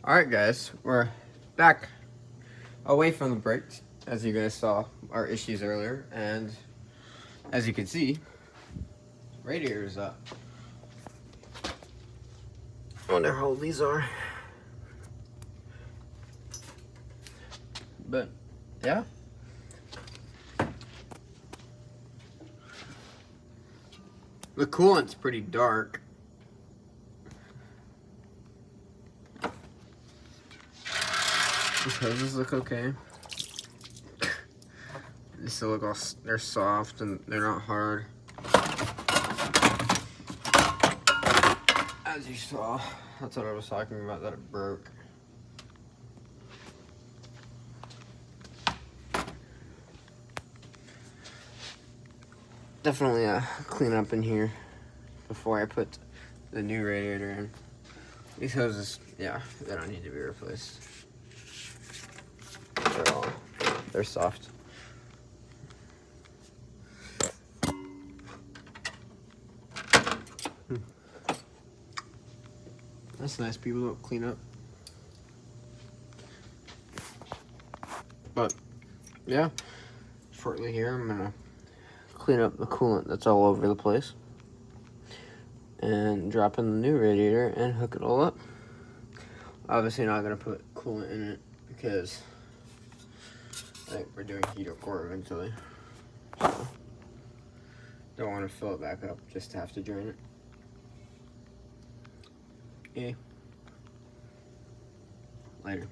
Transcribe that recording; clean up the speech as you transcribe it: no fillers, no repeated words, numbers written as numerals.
Alright guys, we're back away from the brakes, as you guys saw our issues earlier, and as you can see, radiator is up. I wonder how old these are. But yeah. The coolant's pretty dark. These hoses look okay. They still look all, they're soft and they're not hard. As you saw, that's what I was talking about, that it broke. Definitely clean up in here before I put the new radiator in. These hoses, yeah, they don't need to be replaced. They're soft. That's nice, people don't clean up. But yeah, shortly here I'm gonna clean up the coolant that's all over the place and drop in the new radiator and hook it all up. Obviously not gonna put coolant in it because I think we're doing heat or core eventually. So don't want to fill it back up just to have to drain it. Okay. Later.